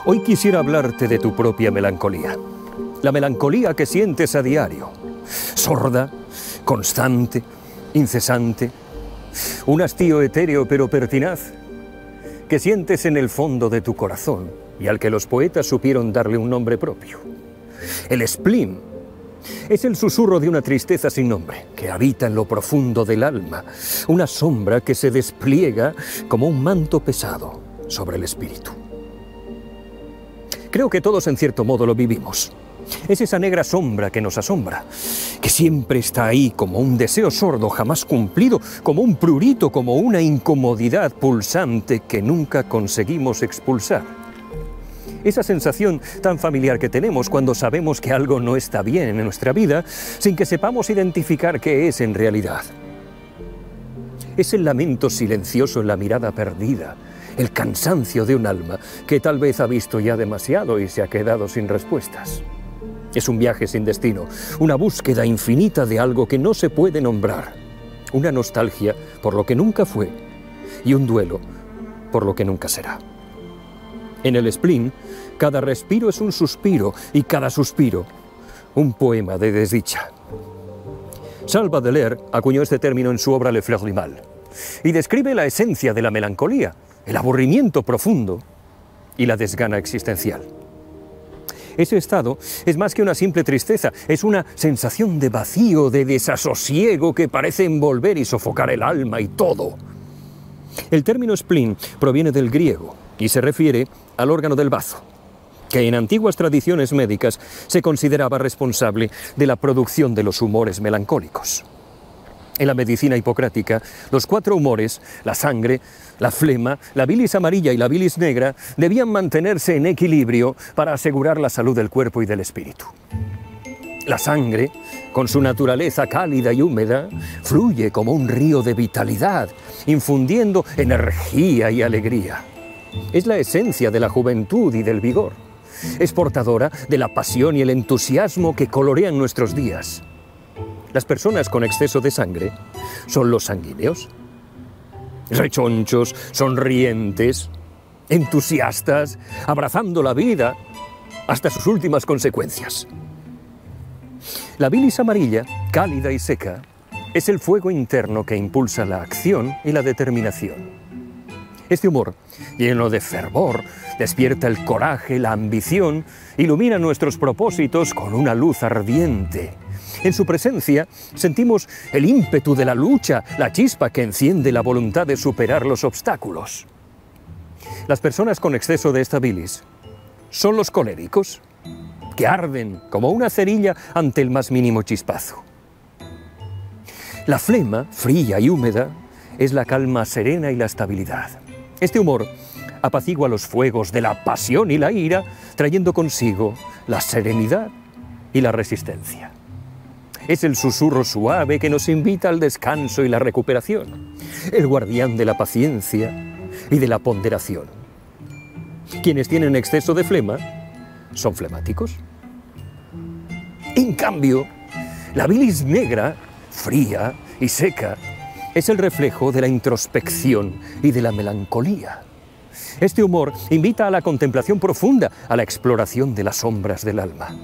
Hoy quisiera hablarte de tu propia melancolía. La melancolía que sientes a diario. Sorda, constante, incesante. Un hastío etéreo pero pertinaz que sientes en el fondo de tu corazón y al que los poetas supieron darle un nombre propio. El spleen es el susurro de una tristeza sin nombre que habita en lo profundo del alma, una sombra que se despliega como un manto pesado sobre el espíritu. Creo que todos en cierto modo lo vivimos. Es esa negra sombra que nos asombra, que siempre está ahí como un deseo sordo jamás cumplido, como un prurito, como una incomodidad pulsante que nunca conseguimos expulsar. Esa sensación tan familiar que tenemos cuando sabemos que algo no está bien en nuestra vida, sin que sepamos identificar qué es en realidad. Es el lamento silencioso en la mirada perdida, el cansancio de un alma que tal vez ha visto ya demasiado y se ha quedado sin respuestas. Es un viaje sin destino, una búsqueda infinita de algo que no se puede nombrar, una nostalgia por lo que nunca fue y un duelo por lo que nunca será. En el spleen, cada respiro es un suspiro y cada suspiro un poema de desdicha. Charles Baudelaire acuñó este término en su obra Le Fleur du Mal y describe la esencia de la melancolía, el aburrimiento profundo y la desgana existencial. Ese estado es más que una simple tristeza, es una sensación de vacío, de desasosiego que parece envolver y sofocar el alma y todo. El término spleen proviene del griego y se refiere al órgano del bazo, que en antiguas tradiciones médicas se consideraba responsable de la producción de los humores melancólicos. En la medicina hipocrática, los 4 humores, la sangre, la flema, la bilis amarilla y la bilis negra, debían mantenerse en equilibrio para asegurar la salud del cuerpo y del espíritu. La sangre, con su naturaleza cálida y húmeda, fluye como un río de vitalidad, infundiendo energía y alegría. Es la esencia de la juventud y del vigor. Es portadora de la pasión y el entusiasmo que colorean nuestros días. Las personas con exceso de sangre son los sanguíneos, rechonchos, sonrientes, entusiastas, abrazando la vida hasta sus últimas consecuencias. La bilis amarilla, cálida y seca, es el fuego interno que impulsa la acción y la determinación. Este humor, lleno de fervor, despierta el coraje, la ambición, ilumina nuestros propósitos con una luz ardiente. En su presencia sentimos el ímpetu de la lucha, la chispa que enciende la voluntad de superar los obstáculos. Las personas con exceso de esta bilis son los coléricos, que arden como una cerilla ante el más mínimo chispazo. La flema, fría y húmeda, es la calma serena y la estabilidad. Este humor apacigua los fuegos de la pasión y la ira, trayendo consigo la serenidad y la resistencia. Es el susurro suave que nos invita al descanso y la recuperación, el guardián de la paciencia y de la ponderación. Quienes tienen exceso de flema son flemáticos. En cambio, la bilis negra, fría y seca, es el reflejo de la introspección y de la melancolía. Este humor invita a la contemplación profunda, a la exploración de las sombras del alma.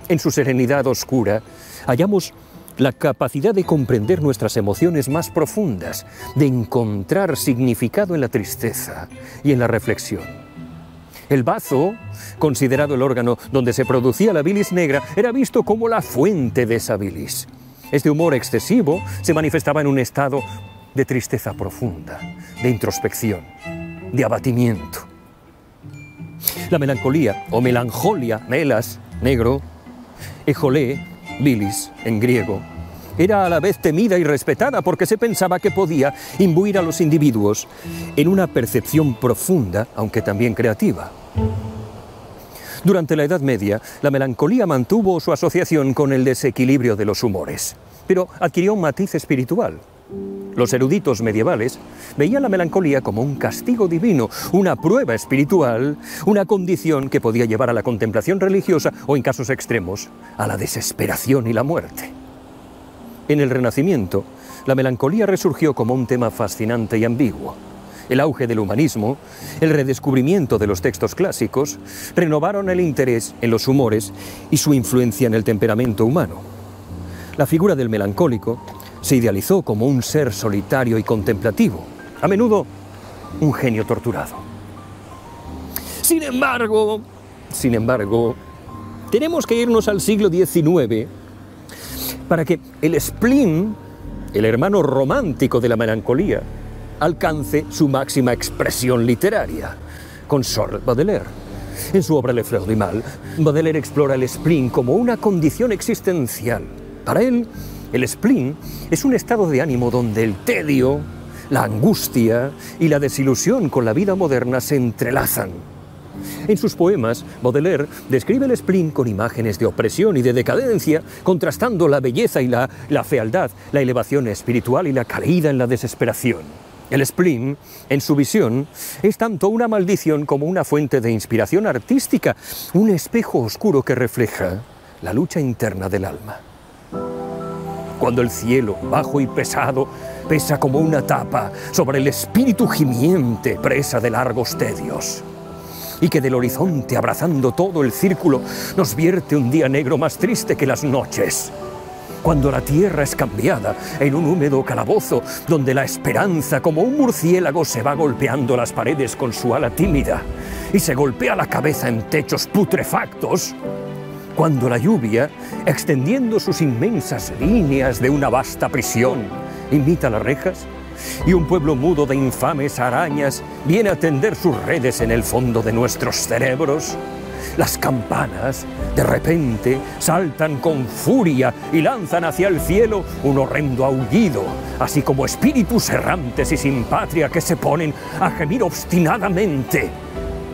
En su serenidad oscura hallamos la capacidad de comprender nuestras emociones más profundas, de encontrar significado en la tristeza y en la reflexión. El bazo, considerado el órgano donde se producía la bilis negra, era visto como la fuente de esa bilis. Este humor excesivo se manifestaba en un estado de tristeza profunda, de introspección, de abatimiento. La melancolía, o melanjolia, melas, negro, ejolé, bilis, en griego, era a la vez temida y respetada porque se pensaba que podía imbuir a los individuos en una percepción profunda, aunque también creativa. Durante la Edad Media, la melancolía mantuvo su asociación con el desequilibrio de los humores, pero adquirió un matiz espiritual. Los eruditos medievales veían la melancolía como un castigo divino, una prueba espiritual, una condición que podía llevar a la contemplación religiosa o, en casos extremos, a la desesperación y la muerte. En el Renacimiento, la melancolía resurgió como un tema fascinante y ambiguo. el auge del humanismo, el redescubrimiento de los textos clásicos, renovaron el interés en los humores y su influencia en el temperamento humano. La figura del melancólico se idealizó como un ser solitario y contemplativo, a menudo un genio torturado. Sin embargo, tenemos que irnos al siglo XIX para que el spleen, el hermano romántico de la melancolía, alcance su máxima expresión literaria, con Charles Baudelaire. En su obra Le Fleur du Mal, Baudelaire explora el spleen como una condición existencial. Para él, el spleen es un estado de ánimo donde el tedio, la angustia y la desilusión con la vida moderna se entrelazan. En sus poemas, Baudelaire describe el spleen con imágenes de opresión y de decadencia, contrastando la belleza y la fealdad, la elevación espiritual y la caída en la desesperación. El spleen, en su visión, es tanto una maldición como una fuente de inspiración artística, un espejo oscuro que refleja la lucha interna del alma. Cuando el cielo, bajo y pesado, pesa como una tapa sobre el espíritu gimiente, presa de largos tedios, y que del horizonte, abrazando todo el círculo, nos vierte un día negro más triste que las noches. Cuando la tierra es cambiada en un húmedo calabozo, donde la esperanza, como un murciélago, se va golpeando las paredes con su ala tímida, y se golpea la cabeza en techos putrefactos. Cuando la lluvia, extendiendo sus inmensas líneas de una vasta prisión, imita las rejas, y un pueblo mudo de infames arañas viene a tender sus redes en el fondo de nuestros cerebros, las campanas, de repente, saltan con furia y lanzan hacia el cielo un horrendo aullido, así como espíritus errantes y sin patria que se ponen a gemir obstinadamente.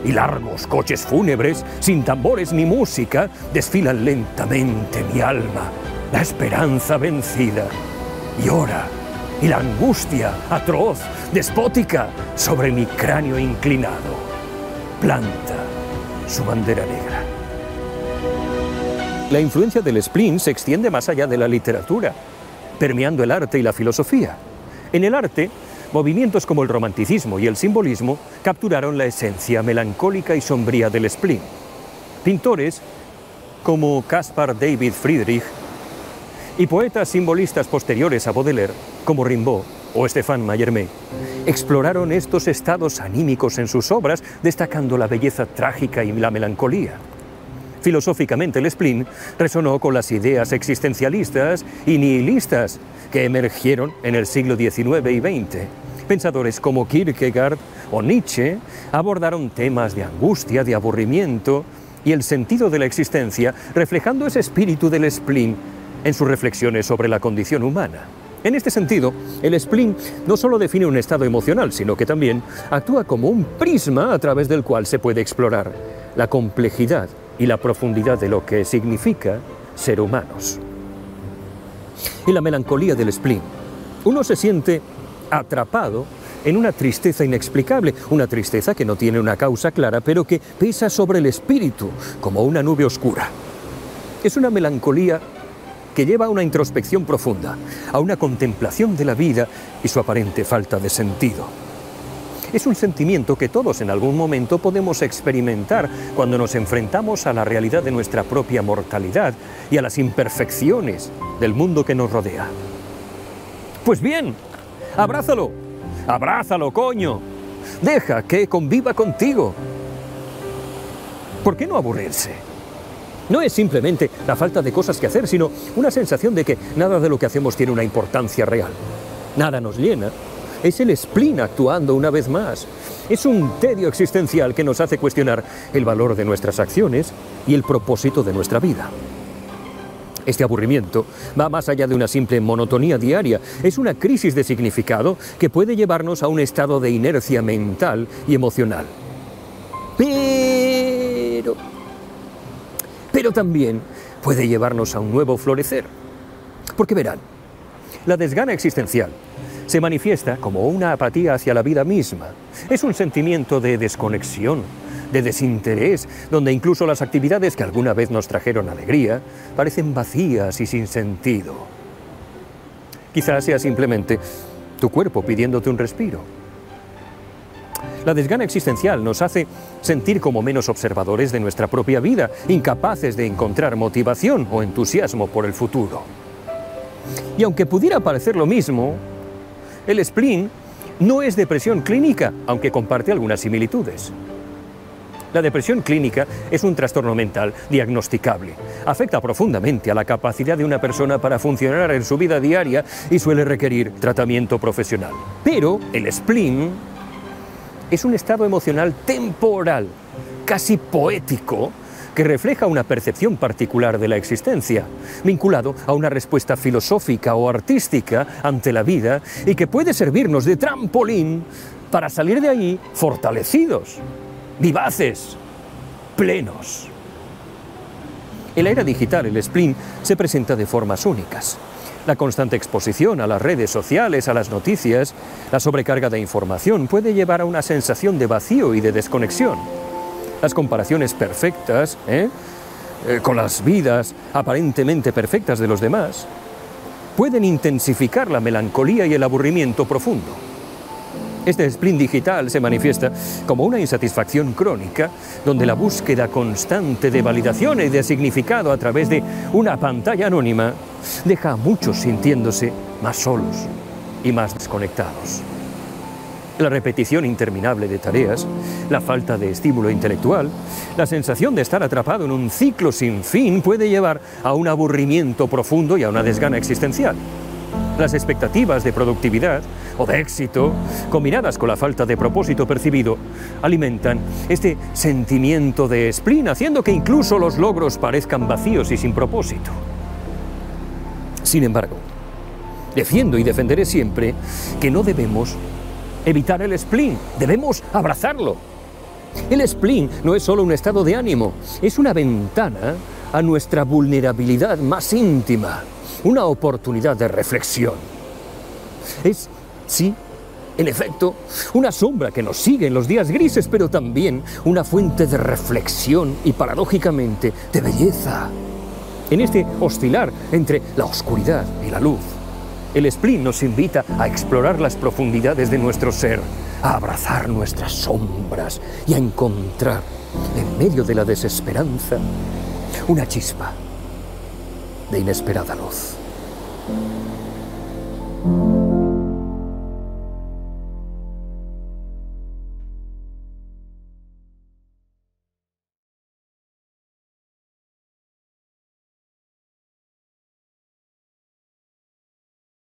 Y largos coches fúnebres, sin tambores ni música, desfilan lentamente mi alma, la esperanza vencida. Llora, y la angustia, atroz, despótica, sobre mi cráneo inclinado, planta su bandera negra. La influencia del spleen se extiende más allá de la literatura, permeando el arte y la filosofía. En el arte, movimientos como el romanticismo y el simbolismo capturaron la esencia melancólica y sombría del spleen. Pintores como Caspar David Friedrich y poetas simbolistas posteriores a Baudelaire, como Rimbaud o Stéphane Mallarmé, exploraron estos estados anímicos en sus obras, destacando la belleza trágica y la melancolía. Filosóficamente, el spleen resonó con las ideas existencialistas y nihilistas que emergieron en el siglo XIX y XX. Pensadores como Kierkegaard o Nietzsche abordaron temas de angustia, de aburrimiento y el sentido de la existencia, reflejando ese espíritu del spleen en sus reflexiones sobre la condición humana. En este sentido, el spleen no solo define un estado emocional, sino que también actúa como un prisma a través del cual se puede explorar la complejidad y la profundidad de lo que significa ser humanos. En la melancolía del spleen, uno se siente atrapado en una tristeza inexplicable, una tristeza que no tiene una causa clara, pero que pesa sobre el espíritu como una nube oscura. Es una melancolía que lleva a una introspección profunda, a una contemplación de la vida y su aparente falta de sentido. Es un sentimiento que todos en algún momento podemos experimentar cuando nos enfrentamos a la realidad de nuestra propia mortalidad y a las imperfecciones del mundo que nos rodea. Pues bien, abrázalo, abrázalo, coño, deja que conviva contigo. ¿Por qué no aburrirse? No es simplemente la falta de cosas que hacer, sino una sensación de que nada de lo que hacemos tiene una importancia real. Nada nos llena. Es el spleen actuando una vez más. Es un tedio existencial que nos hace cuestionar el valor de nuestras acciones y el propósito de nuestra vida. Este aburrimiento va más allá de una simple monotonía diaria. Es una crisis de significado que puede llevarnos a un estado de inercia mental y emocional. Pero también puede llevarnos a un nuevo florecer. Porque verán, la desgana existencial se manifiesta como una apatía hacia la vida misma. Es un sentimiento de desconexión, de desinterés, donde incluso las actividades que alguna vez nos trajeron alegría parecen vacías y sin sentido. Quizás sea simplemente tu cuerpo pidiéndote un respiro. La desgana existencial nos hace sentir como menos observadores de nuestra propia vida, incapaces de encontrar motivación o entusiasmo por el futuro. Y aunque pudiera parecer lo mismo, el spleen no es depresión clínica, aunque comparte algunas similitudes. La depresión clínica es un trastorno mental diagnosticable. Afecta profundamente a la capacidad de una persona para funcionar en su vida diaria y suele requerir tratamiento profesional. Pero el spleen es un estado emocional temporal, casi poético, que refleja una percepción particular de la existencia, vinculado a una respuesta filosófica o artística ante la vida y que puede servirnos de trampolín para salir de ahí fortalecidos, vivaces, plenos. En la era digital, el spleen se presenta de formas únicas. La constante exposición a las redes sociales, a las noticias, la sobrecarga de información puede llevar a una sensación de vacío y de desconexión. Las comparaciones perfectas, con las vidas aparentemente perfectas de los demás, pueden intensificar la melancolía y el aburrimiento profundo. Este spleen digital se manifiesta como una insatisfacción crónica, donde la búsqueda constante de validación y de significado a través de una pantalla anónima deja a muchos sintiéndose más solos y más desconectados. La repetición interminable de tareas, la falta de estímulo intelectual, la sensación de estar atrapado en un ciclo sin fin puede llevar a un aburrimiento profundo y a una desgana existencial. Las expectativas de productividad o de éxito, combinadas con la falta de propósito percibido, alimentan este sentimiento de spleen, haciendo que incluso los logros parezcan vacíos y sin propósito. Sin embargo, defiendo y defenderé siempre que no debemos evitar el spleen, debemos abrazarlo. El spleen no es solo un estado de ánimo, es una ventana a nuestra vulnerabilidad más íntima, una oportunidad de reflexión. Es, sí, en efecto, una sombra que nos sigue en los días grises, pero también una fuente de reflexión y, paradójicamente, de belleza. En este oscilar entre la oscuridad y la luz, el spleen nos invita a explorar las profundidades de nuestro ser, a abrazar nuestras sombras y a encontrar, en medio de la desesperanza, una chispa de inesperada luz.